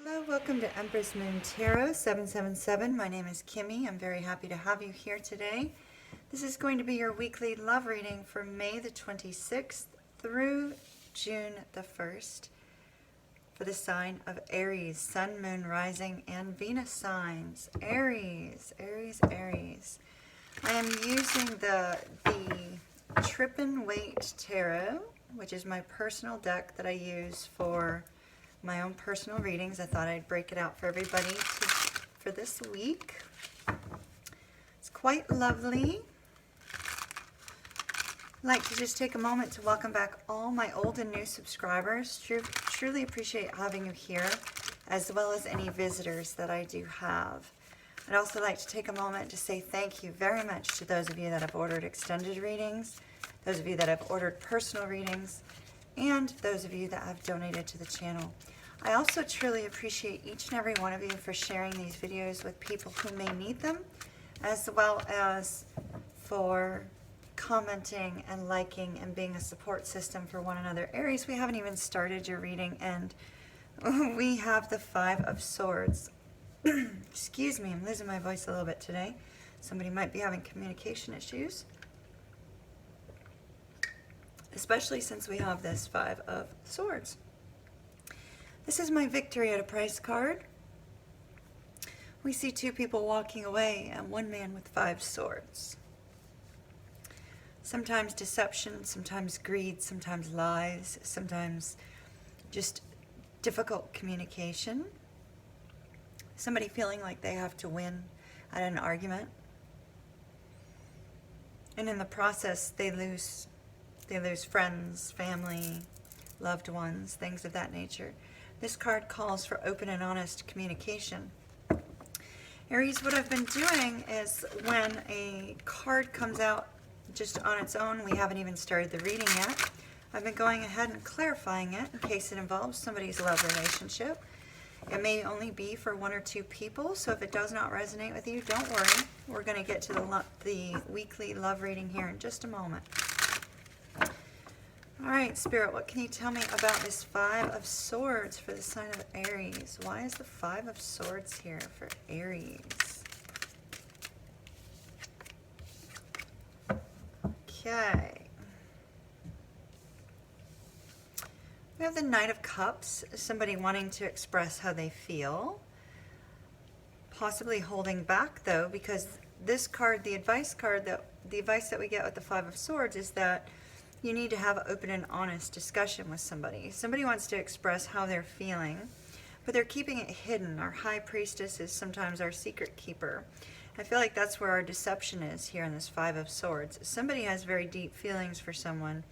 Hello, welcome to Empress Moon Tarot 777. My name is Kimmy. I'm very happy to have you here today. This is going to be your weekly love reading for May the 26th through June the 1st for the sign of Aries, Sun, Moon, Rising, and Venus signs. Aries, Aries, Aries. I am using the Trip and Wait Tarot, which is my personal deck that I use for my own personal readings. I thought I'd break it out for everybody for this week. It's quite lovely. I'd like to just take a moment to welcome back all my old and new subscribers. Truly appreciate having you here, as well as any visitors that I do have. I'd also like to take a moment to say thank you very much to those of you that have ordered extended readings, those of you that have ordered personal readings, and those of you that have donated to the channel. I also truly appreciate each and every one of you for sharing these videos with people who may need them, as well as for commenting and liking and being a support system for one another. Aries, we haven't even started your reading, and we have the Five of Swords. Excuse me, I'm losing my voice a little bit today. Somebody might be having communication issues, especially since we have this Five of Swords. This is my victory at a price card. We see two people walking away and one man with 5 swords. Sometimes deception, sometimes greed, sometimes lies, sometimes just difficult communication. Somebody feeling like they have to win at an argument. And in the process, they lose friends, family, loved ones, things of that nature. This card calls for open and honest communication. Aries, what I've been doing is when a card comes out just on its own, we haven't even started the reading yet, I've been going ahead and clarifying it in case it involves somebody's love relationship. It may only be for 1 or 2 people, so if it does not resonate with you, don't worry. We're going to get to the weekly love reading here in just a moment. All right, Spirit, what can you tell me about this Five of Swords for the sign of Aries? Why is the Five of Swords here for Aries? Okay. We have the Knight of Cups, somebody wanting to express how they feel. Possibly holding back, though, because this card, the advice that we get with the Five of Swords is that you need to have an open and honest discussion with somebody. Somebody wants to express how they're feeling, but they're keeping it hidden. Our High Priestess is sometimes our secret keeper. I feel like that's where our deception is here in this Five of Swords. Somebody has very deep feelings for someone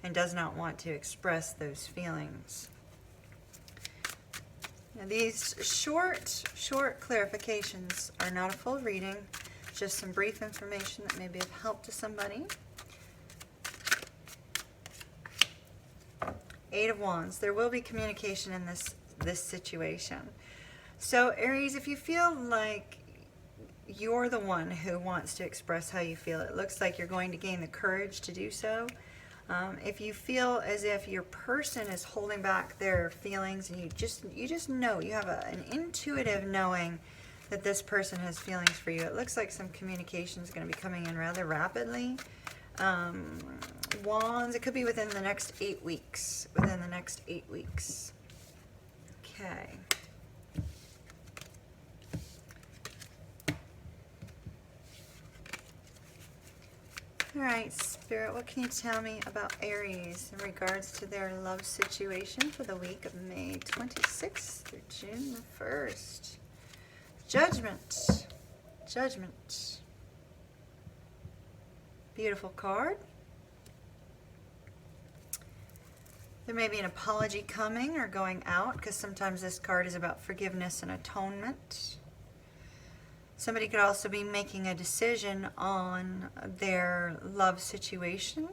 and does not want to express those feelings. Now, these short clarifications are not a full reading, just some brief information that may be of help to somebody. 8 of Wands. There will be communication in this situation. So Aries, if you feel like you're the one who wants to express how you feel, it looks like you're going to gain the courage to do so. If you feel as if your person is holding back their feelings and you just know, you have an intuitive knowing that this person has feelings for you, it looks like some communication is going to be coming in rather rapidly. Wands, it could be within the next 8 weeks. Within the next 8 weeks. Okay. All right, Spirit, what can you tell me about Aries in regards to their love situation for the week of May 26th through June the 1st? Judgment. Judgment. Beautiful card. There may be an apology coming or going out, because sometimes this card is about forgiveness and atonement. Somebody could also be making a decision on their love situation,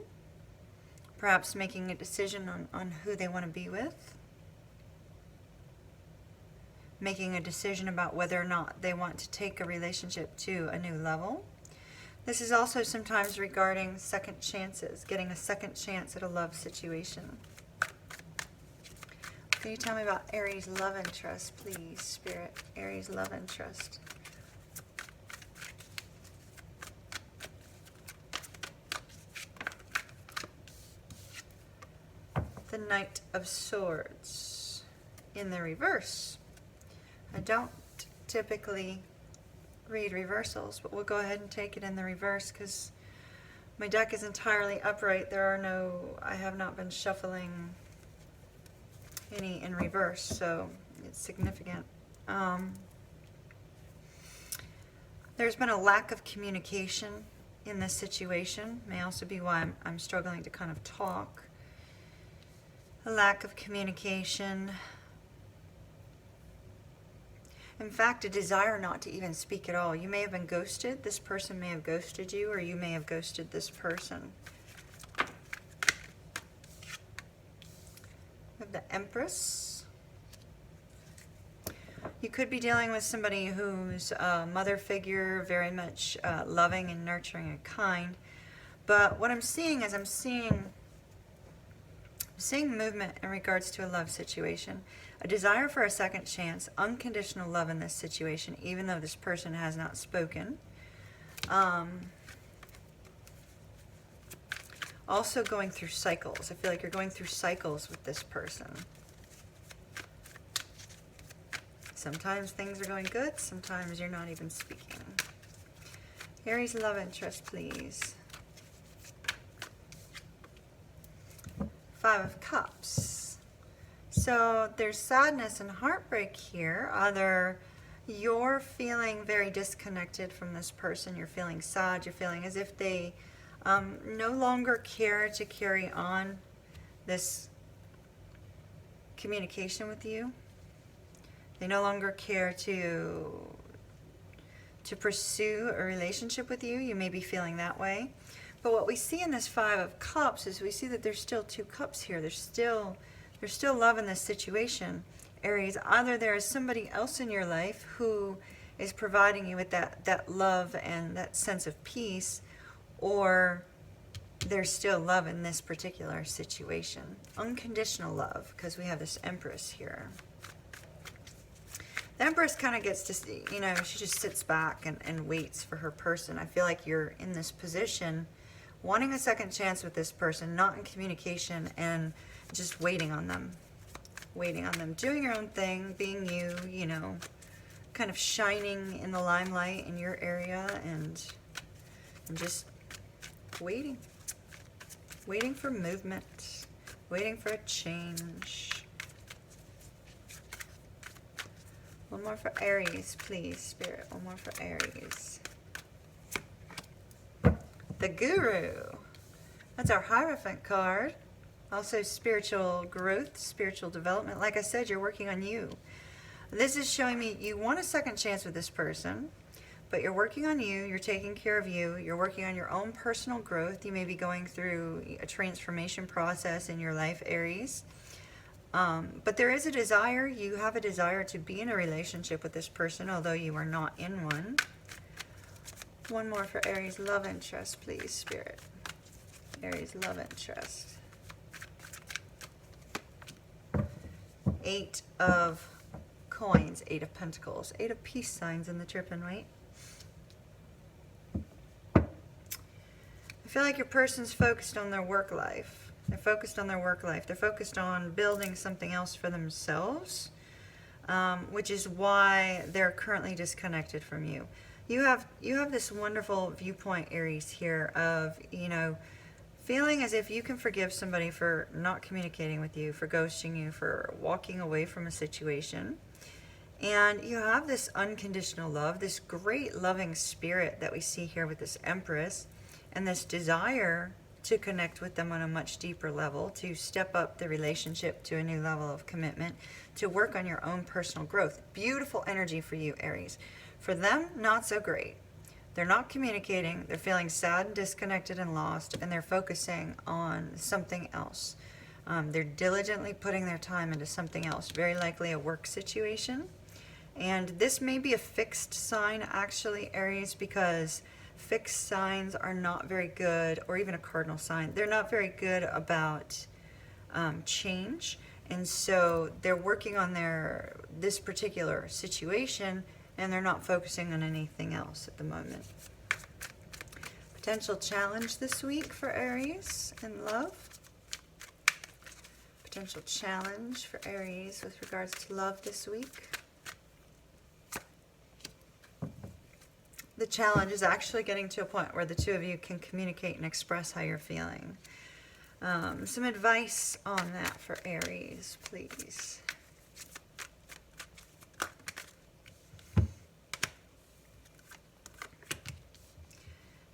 perhaps making a decision on who they want to be with, making a decision about whether or not they want to take a relationship to a new level. This is also sometimes regarding second chances, getting a second chance at a love situation. Can you tell me about Aries love interest, please, Spirit? Aries love interest. The Knight of Swords in the reverse. I don't typically read reversals, but we'll go ahead and take it in the reverse because my deck is entirely upright. I have not been shuffling any in reverse, so it's significant. There's been a lack of communication in this situation. May also be why I'm struggling to kind of talk. A lack of communication. In fact, a desire not to even speak at all. You may have been ghosted. This person may have ghosted you, or you may have ghosted this person. We have the Empress. You could be dealing with somebody who's a mother figure, very much loving and nurturing and kind. But what I'm seeing is I'm seeing movement in regards to a love situation. A desire for a second chance, unconditional love in this situation, even though this person has not spoken. Also going through cycles. I feel like you're going through cycles with this person. Sometimes things are going good, sometimes you're not even speaking. Aries love interest, please. Five of Cups. So there's sadness and heartbreak here. Either you're feeling very disconnected from this person, you're feeling sad, you're feeling as if they no longer care to carry on this communication with you. They no longer care to pursue a relationship with you. You may be feeling that way. But what we see in this Five of Cups is we see that there's still two cups here. There's still love in this situation, Aries. Either there is somebody else in your life who is providing you with that love and that sense of peace, or there's still love in this particular situation. Unconditional love, because we have this Empress here. The Empress kind of gets to, she just sits back and waits for her person. I feel like you're in this position wanting a second chance with this person, not in communication, and just waiting on them, doing your own thing, being you, kind of shining in the limelight in your area, and just waiting for movement, waiting for a change. One more for Aries, please, Spirit. One more for Aries. The Guru. That's our Hierophant card. Also spiritual growth, spiritual development. Like I said, you're working on you. This is showing me you want a second chance with this person, but you're working on you, you're taking care of you, you're working on your own personal growth. You may be going through a transformation process in your life, Aries. But there is a desire, you have a desire to be in a relationship with this person, although you are not in one. One more for Aries love interest, please, Spirit. Aries love interest. Eight of Coins, Eight of Pentacles, Eight of Peace signs in the Trippin', right? I feel like your person's focused on their work life. They're focused on their work life. They're focused on building something else for themselves, which is why they're currently disconnected from you. You have this wonderful viewpoint, Aries, here of, feeling as if you can forgive somebody for not communicating with you, for ghosting you, for walking away from a situation. And you have this unconditional love, this great loving spirit that we see here with this Empress, and this desire to connect with them on a much deeper level, to step up the relationship to a new level of commitment, to work on your own personal growth. Beautiful energy for you, Aries. For them, not so great. They're not communicating, they're feeling sad and disconnected and lost, and they're focusing on something else. They're diligently putting their time into something else, very likely a work situation. And this may be a fixed sign, actually, Aries, because fixed signs are not very good, or even a cardinal sign. They're not very good about change. And so they're working on this particular situation, and they're not focusing on anything else at the moment. Potential challenge this week for Aries in love. Potential challenge for Aries with regards to love this week. The challenge is actually getting to a point where the two of you can communicate and express how you're feeling. Some advice on that for Aries, please.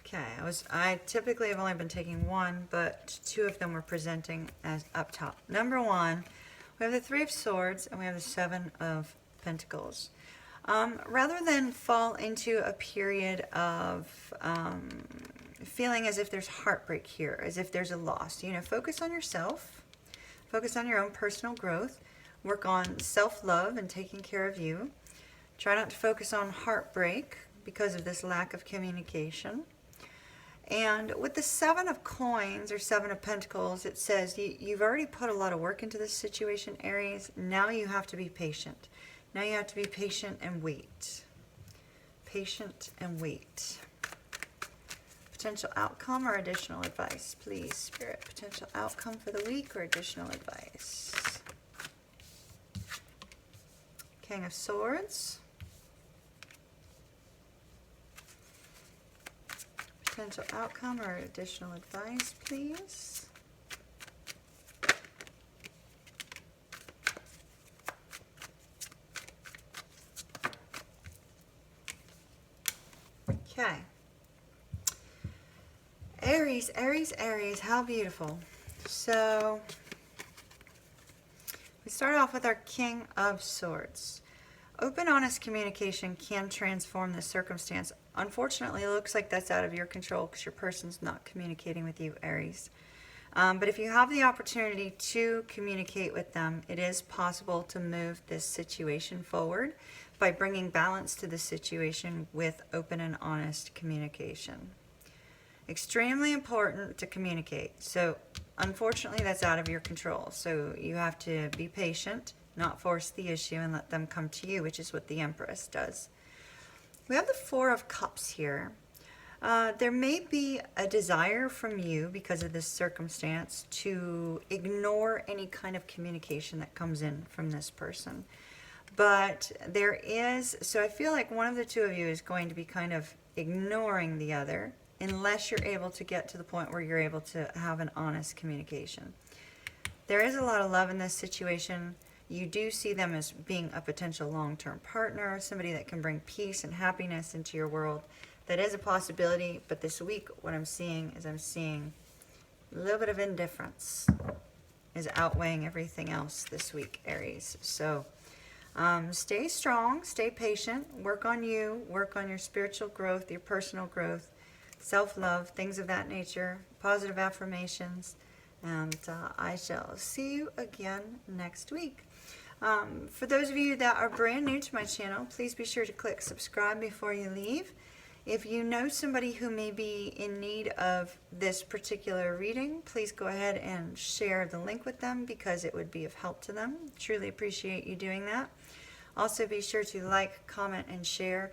Okay, I typically have only been taking one, but two of them were presenting as up top. Number one, we have the Three of Swords and we have the Seven of Pentacles. Rather than fall into a period of feeling as if there's heartbreak here, as if there's a loss, you know, focus on yourself, focus on your own personal growth, work on self-love and taking care of you. Try not to focus on heartbreak because of this lack of communication. And with the Seven of Coins or Seven of Pentacles, it says you've already put a lot of work into this situation, Aries. Now you have to be patient. Now you have to be patient and wait. Patient and wait. Potential outcome or additional advice, please, Spirit. Potential outcome for the week or additional advice. King of Swords. Potential outcome or additional advice, please. Okay. Aries, Aries, Aries, how beautiful. So, we start off with our King of Swords. Open, honest communication can transform the circumstance. Unfortunately, it looks like that's out of your control because your person's not communicating with you, Aries. But if you have the opportunity to communicate with them, it is possible to move this situation forward by bringing balance to the situation with open and honest communication. Extremely important to communicate. So, unfortunately, that's out of your control. So, you have to be patient, not force the issue, and let them come to you, which is what the Empress does. We have the Four of Cups here. There may be a desire from you, because of this circumstance, to ignore any kind of communication that comes in from this person. But there is, so I feel like one of the two of you is going to be kind of ignoring the other, unless you're able to get to the point where you're able to have an honest communication. There is a lot of love in this situation. You do see them as being a potential long-term partner, somebody that can bring peace and happiness into your world. That is a possibility, but this week what I'm seeing is a little bit of indifference is outweighing everything else this week, Aries. So stay strong, stay patient, work on you, work on your spiritual growth, your personal growth, self-love, things of that nature, positive affirmations, and I shall see you again next week. For those of you that are brand new to my channel, please be sure to click subscribe before you leave. If you know somebody who may be in need of this particular reading, please go ahead and share the link with them because it would be of help to them. Truly appreciate you doing that. Also be sure to like, comment, and share.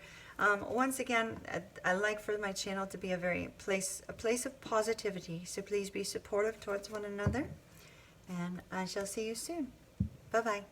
Once again, I like for my channel to be a place of positivity, so please be supportive towards one another, and I shall see you soon. Bye-bye.